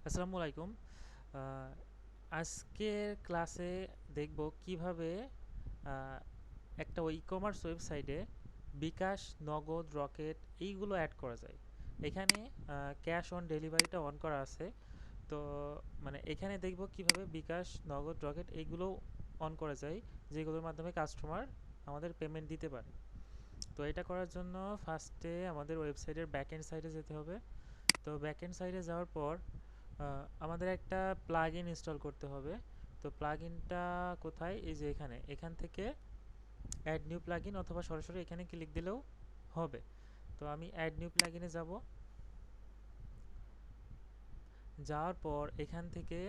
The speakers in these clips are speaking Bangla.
আসসালামু আলাইকুম। আহ, আজকের ক্লাসে দেখব কিভাবে আহ, একটা ই কমার্স ওয়েবসাইটে বিকাশ, নগদ, রকেট এইগুলো অ্যাড করা যায়। এখানে ক্যাশ অন ডেলিভারিটা অন করা আছে। তো মানে এখানে দেখব কিভাবে বিকাশ, নগদ, রকেট এইগুলো অন করা যায়, যেগুলোর মাধ্যমে কাস্টমার আমাদের পেমেন্ট দিতে পারে। তো এটা করার জন্য ফার্স্টে আমাদের ওয়েবসাইটের ব্যাক এন্ড সাইডে যেতে হবে। তো ব্যাক এন্ড সাইডে যাওয়ার পর আমাদের একটা প্লাগ ইন ইনস্টল করতে হবে। তো প্লাগ ইনটা কোথায়? এই যে এখান থেকে অ্যাড নিউ প্লাগ ইন, অথবা সরাসরি এখানে ক্লিক দিলেও হবে। তো আমি অ্যাড নিউ প্লাগ ইনে যাব। যাওয়ার পর এখান থেকে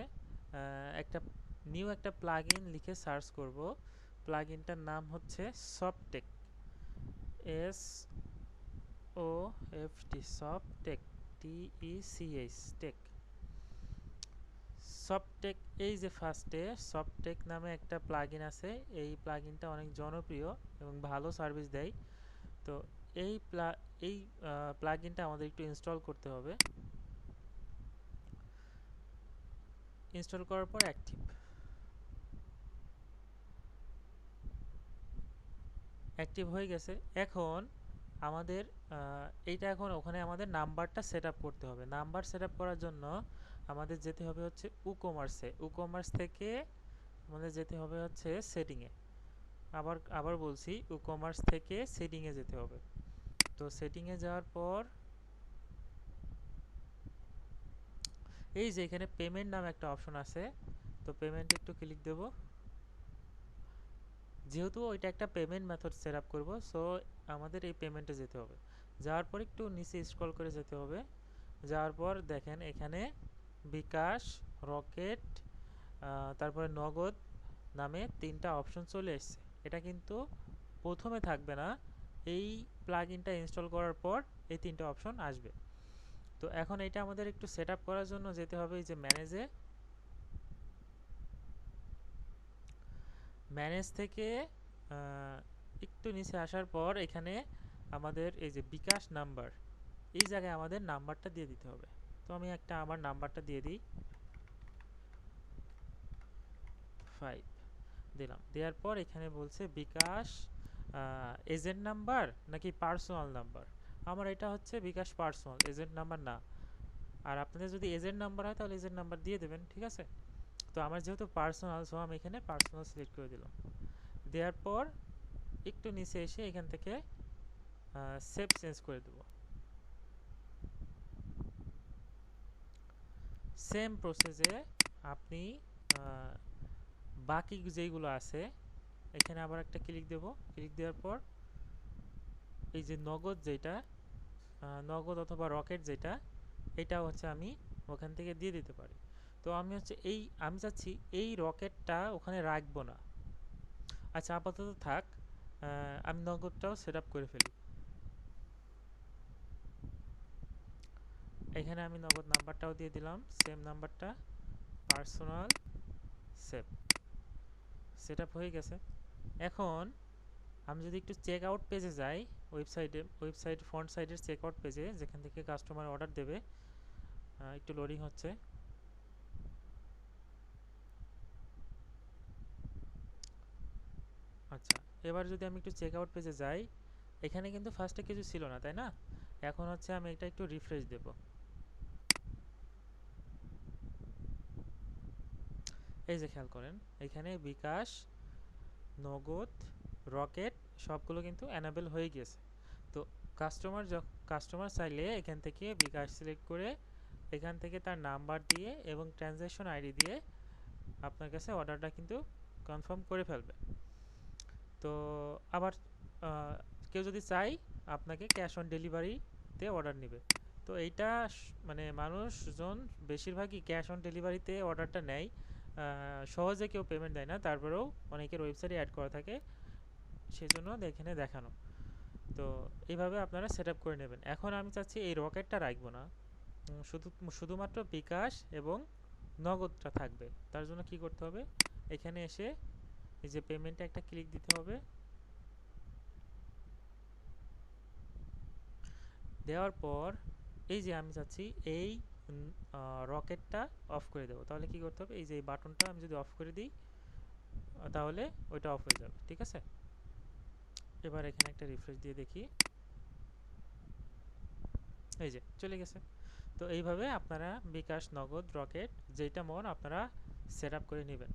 একটা একটা প্লাগ ইন লিখে সার্চ করব। প্লাগ ইনটার নাম হচ্ছে Softech, SOFT, Softech, TECH, tech, Softech. এই যে ফার্স্টে সফটেক নামে একটা প্লাগইন আছে। এই প্লাগইনটা অনেক জনপ্রিয় এবং ভালো সার্ভিস দেয়। তো এই এই প্লাগইনটা আমাদের একটু ইনস্টল করতে হবে। ইনস্টল করার পর অ্যাক্টিভ হয়ে গেছে। এখন আমাদের এইটা এখন ওখানে আমাদের নাম্বারটা সেট আপ করতে হবে। নাম্বার সেট আপ করার জন্য আমাদের যেতে হবে হচ্ছে উকমার্সে। উকমার্স থেকে আমাদের যেতে হবে হচ্ছে সেটিংয়ে। আবার আবার বলছি, উকমার্স থেকে সেটিংয়ে যেতে হবে। তো সেটিংয়ে যাওয়ার পর এই যে এখানে পেমেন্ট নামে একটা অপশন আছে। তো পেমেন্টে একটু ক্লিক দেব। যেহেতু ওইটা একটা পেমেন্ট মেথড সেট আপ করবো, সো আমাদের এই পেমেন্টে যেতে হবে। যাওয়ার পর একটু নিচে স্ক্রল করে যেতে হবে। যাওয়ার পর দেখেন এখানে বিকাশ, রকেট, তারপরে নগদ নামে তিনটা অপশন চলে এসছে। এটা কিন্তু প্রথমে থাকবে না, এই প্লাগ ইনটা ইনস্টল করার পর এই তিনটা অপশন আসবে। তো এখন এটা আমাদের একটু সেট আপ করার জন্য যেতে হবে এই যে ম্যানেজ থেকে একটু নিচে আসার পর এখানে আমাদের এই যে বিকাশ নাম্বার, এই জায়গায় আমাদের নাম্বারটা দিয়ে দিতে হবে। তো আমি আমার নাম্বারটা দিয়ে দিই, 5 দিলাম। দেওয়ার পর এখানে বলছে বিকাশ এজেন্ট নাম্বার নাকি পার্সোনাল নাম্বার। আমার এটা হচ্ছে বিকাশ পার্সোনাল, এজেন্ট নাম্বার না। আর আপনাদের যদি এজেন্ট নাম্বার হয় তাহলে এজেন্ট নাম্বার দিয়ে দেবেন, ঠিক আছে। তো আমার যেহেতু পার্সোনাল, সো আমি এখানে পার্সোনাল সিলেক্ট করে দিলাম। দেওয়ার পর একটু নিচে এসে এখান থেকে সেভ চেঞ্জ করে দেব। সেম প্রসেসে আপনি বাকি যেইগুলো আছে এখানে আবার একটা ক্লিক দেব। ক্লিক দেওয়ার পর এই যে নগদ যেটা, নগদ অথবা রকেট যেটা, এটা হচ্ছে আমি ওখান থেকে দিয়ে দিতে পারি। তো আমি চাচ্ছি এই রকেটটা ওখানে রাখবো না। আচ্ছা, আপাতত থাক। আমি নগদটাও সেট আপ করে ফেলি। এখানে আমি নগদ নাম্বারটাও দিয়ে দিলাম, সেম নাম্বারটা, পার্সোনাল, সেভ। সেট আপ হয়ে গেছে। এখন আমি যদি একটু চেক আউট পেজে যাই, ওয়েবসাইট ফ্রন্ট সাইডের চেক আউট পেজে যেখান থেকে কাস্টমার অর্ডার দেবে, একটু লোডিং হচ্ছে। আচ্ছা, এবার যদি আমি একটু চেক আউট পেজে যাই, এখানে কিন্তু ফার্স্টে কিছু ছিল না, তাই না? এখন হচ্ছে আমি এটা একটু রিফ্রেশ দেব। এই যে খেয়াল করেন, এখানে বিকাশ, নগদ, রকেট সবগুলো কিন্তু অ্যানাবেল হয়ে গিয়েছে। তো কাস্টমার চাইলে এখান থেকে বিকাশ সিলেক্ট করে এখান থেকে তার নাম্বার দিয়ে এবং ট্রানজ্যাকশন আইডি দিয়ে আপনার কাছে অর্ডারটা কিন্তু কনফার্ম করে ফেলবে। তো আবার কেউ যদি চাই আপনাকে ক্যাশ অন ডেলিভারিতে অর্ডার নেবে। তো এইটা মানে মানুষজন বেশিরভাগই ক্যাশ অন ডেলিভারিতে অর্ডারটা নেয়। সহজে কেউ পেমেন্ট দেয় না, তারপরেও অনেকের ওয়েবসাইটে অ্যাড করা থাকে, সেজন্য এখানে দেখানো। তো এইভাবে আপনারা সেট আপ করে নেবেন। এখন আমি চাচ্ছি এই রকেটটা রাখবো না, শুধুমাত্র বিকাশ এবং নগদটা থাকবে। তার জন্য কি করতে হবে? এখানে এসে এই যে পেমেন্টে একটা ক্লিক দিতে হবে। দেওয়ার পর এই যে আমি চাচ্ছি এই রকেটটা অফ করে দেবো, তাহলে কি করতে হবে, এই যে এই বাটনটা আমি যদি অফ করে দিই তাহলে ওইটা অফ হয়ে যাবে। ঠিক আছে, এবার এখানে একটা রিফ্রেশ দিয়ে দেখি, এই যে চলে গেছে। তো এইভাবে আপনারা বিকাশ, নগদ, রকেট যেটা মন আপনারা সেট আপ করে নেবেন।